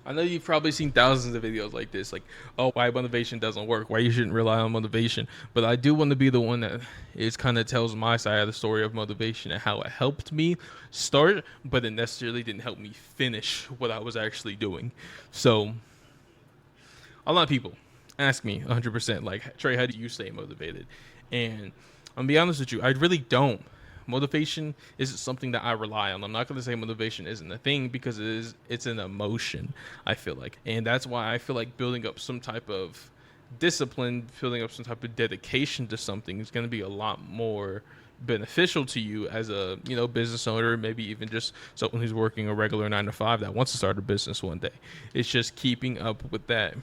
I know you've probably seen thousands of videos like this, like, oh, why motivation doesn't work, why you shouldn't rely on motivation. But I do want to be the one that is kind of tells my side of the story of motivation and how it helped me start, but it necessarily didn't help me finish what I was actually doing. So a lot of people ask me 100%, like, Trey, how do you stay motivated? And I'm gonna be honest with you, I really don't. Motivation isn't something that I rely on. I'm not going to say motivation isn't a thing because it is. It's an emotion, I feel like, and that's why I feel like building up some type of discipline, building up some type of dedication to something is going to be a lot more beneficial to you as a business owner, maybe even just someone who's working a regular 9 to 5 that wants to start a business one day. It's just keeping up with that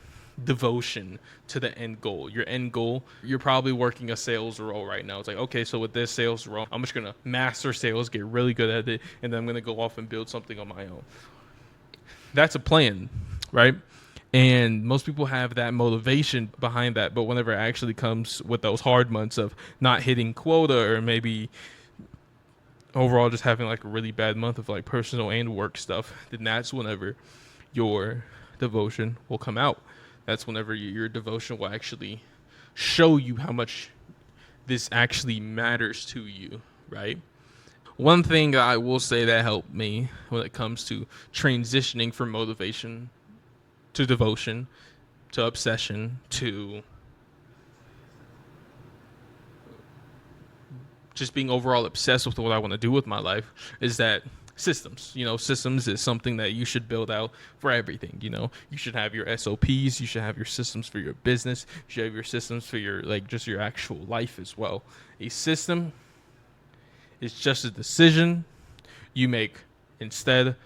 devotion to the end goal. Your end goal, you're probably working a sales role right now. It's like, okay, so with this sales role, I'm just gonna master sales, get really good at it, and then I'm gonna go off and build something on my own. That's a plan, right? And most people have that motivation behind that, but whenever it actually comes with those hard months of not hitting quota, or maybe overall just having like a really bad month of like personal and work stuff, then that's whenever your devotion will come out. That's whenever your devotion will actually show you how much this actually matters to you, right? One thing I will say that helped me when it comes to transitioning from motivation to devotion to obsession to just being overall obsessed with what I want to do with my life is that systems. Systems is something that you should build out for everything. You should have your SOPs, you should have your systems for your business, you should have your systems for your like just your actual life as well. A system is just a decision you make instead.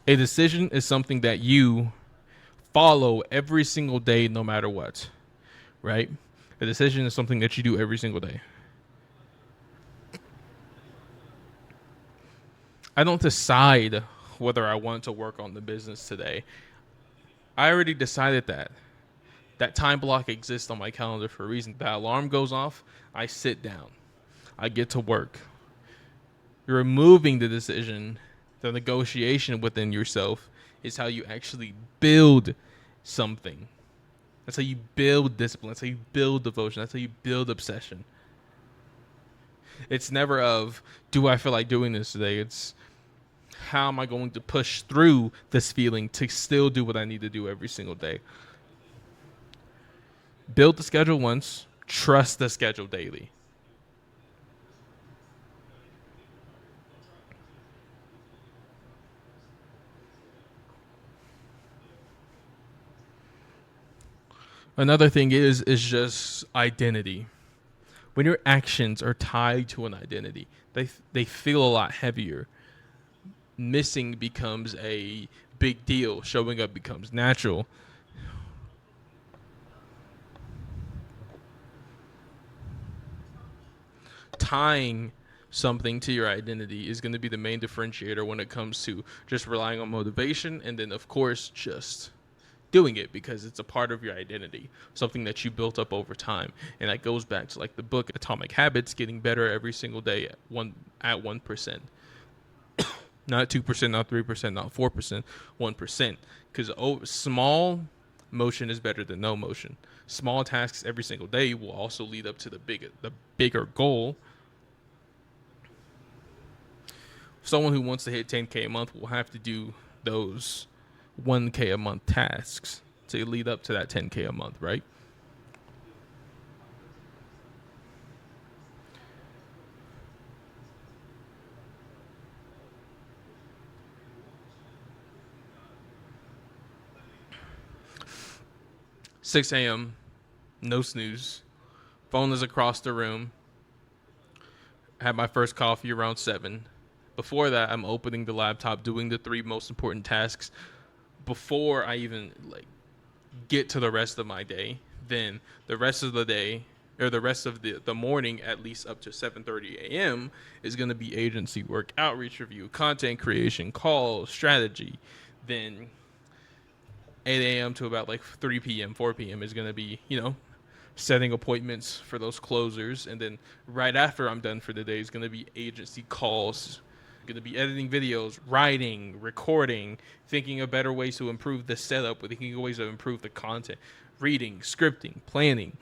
A decision is something that you follow every single day no matter what, right? A decision is something that you do every single day. I don't decide whether I want to work on the business today. I already decided that. That time block exists on my calendar for a reason. That alarm goes off, I sit down, I get to work. You're removing the decision, the negotiation within yourself is how you actually build something. That's how you build discipline. That's how you build devotion. That's how you build obsession. It's never of, do I feel like doing this today? It's, how am I going to push through this feeling to still do what I need to do every single day? Build the schedule once, trust the schedule daily. Another thing is just identity. When your actions are tied to an identity, they feel a lot heavier. Missing becomes a big deal. Showing up becomes natural. Tying something to your identity is going to be the main differentiator when it comes to just relying on motivation, and then of course just doing it because it's a part of your identity, something that you built up over time. And that goes back to like the book Atomic Habits, getting better every single day at 1%. Not 2%, not 3%, not 4%, 1%. Because small motion is better than no motion. Small tasks every single day will also lead up to the bigger goal. Someone who wants to hit 10K a month will have to do those 1K a month tasks to lead up to that 10K a month, right? 6 a.m., no snooze. Phone is across the room. Had my first coffee around 7. Before that, I'm opening the laptop, doing the 3 most important tasks before I even like get to the rest of my day. Then the rest of the day, or the rest of the morning, at least up to 7:30 a.m., is going to be agency work, outreach review, content creation, calls, strategy. Then 8 a.m. to about like 3 p.m., 4 p.m. is going to be, setting appointments for those closers, and then right after I'm done for the day is going to be agency calls. Going to be editing videos, writing, recording, thinking of better ways to improve the setup, thinking of ways to improve the content, reading, scripting, planning.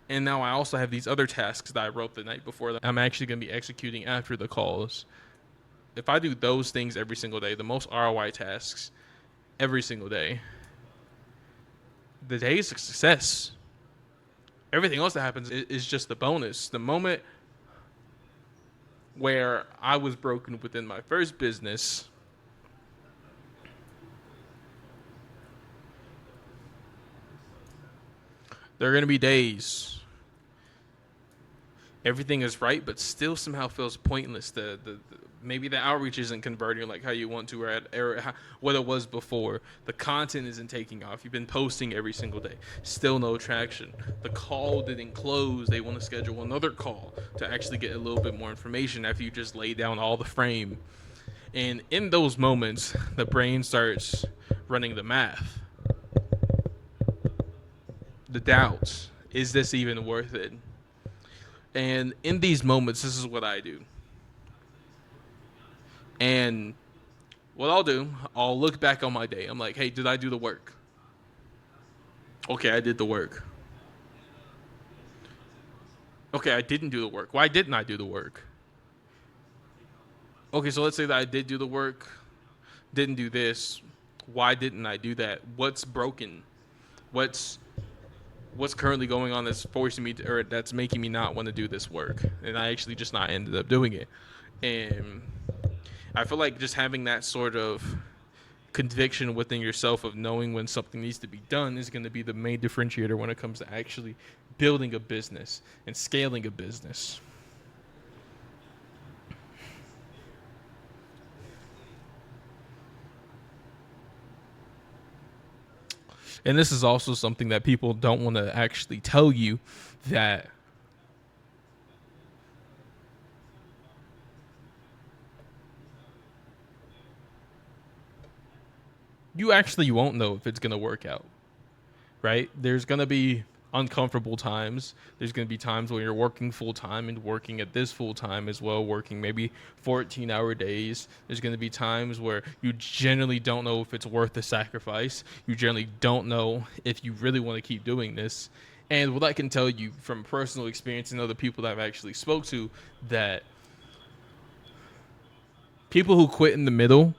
And now I also have these other tasks that I wrote the night before that I'm actually going to be executing after the calls. If I do those things every single day, the most ROI tasks every single day, the day is a success. Everything else that happens is just the bonus. The moment where I was broken within my first business, there are going to be days everything is right, but still somehow feels pointless. The maybe the outreach isn't converting like how you want to, or what it was before. The content isn't taking off. You've been posting every single day, still no traction. The call didn't close. They want to schedule another call to actually get a little bit more information after you just lay down all the frame. And in those moments, the brain starts running the math, the doubts. Is this even worth it? And in these moments, this is what I do. And what I'll do, I'll look back on my day. I'm like, hey, did I do the work? Okay, I did the work. Okay, I didn't do the work. Why didn't I do the work? Okay, so let's say that I did do the work, didn't do this. Why didn't I do that? What's broken? What's what's currently going on that's forcing me to, or that's making me not want to do this work? And I actually just not ended up doing it. And I feel like just having that sort of conviction within yourself of knowing when something needs to be done is going to be the main differentiator when it comes to actually building a business and scaling a business. And this is also something that people don't want to actually tell you, that you actually won't know if it's going to work out, right? There's going to be uncomfortable times. There's going to be times when you're working full time and working at this full time as well, working maybe 14-hour days. There's going to be times where you generally don't know if it's worth the sacrifice. You generally don't know if you really want to keep doing this. And what I can tell you from personal experience and other people that I've actually spoke to, that people who quit in the middle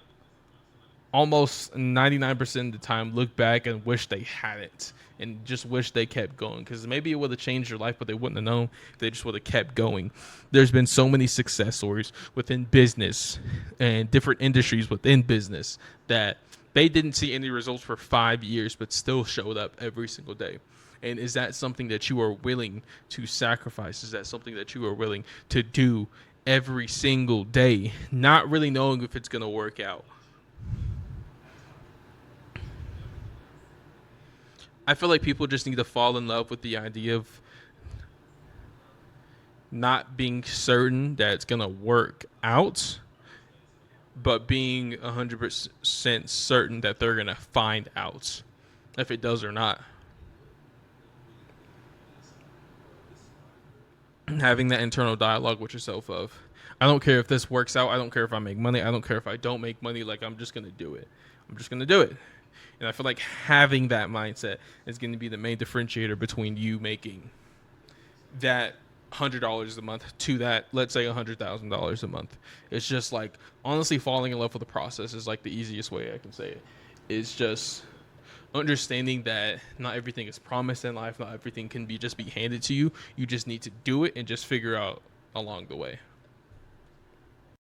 almost 99% of the time look back and wish they hadn't, and just wish they kept going, because maybe it would have changed their life, but they wouldn't have known if they just would have kept going. There's been so many success stories within business and different industries within business that they didn't see any results for 5 years but still showed up every single day. And is that something that you are willing to sacrifice? Is that something that you are willing to do every single day, not really knowing if it's going to work out? I feel like people just need to fall in love with the idea of not being certain that it's going to work out, but being 100% certain that they're going to find out if it does or not. Having that internal dialogue with yourself of, I don't care if this works out. I don't care if I make money. I don't care if I don't make money. Like, I'm just going to do it. I'm just going to do it. And I feel like having that mindset is going to be the main differentiator between you making that $100 a month to that, let's say, $100,000 a month. It's just like, honestly, falling in love with the process is like the easiest way I can say it. It's just understanding that not everything is promised in life. Not everything can be just be handed to you. You just need to do it and just figure out along the way.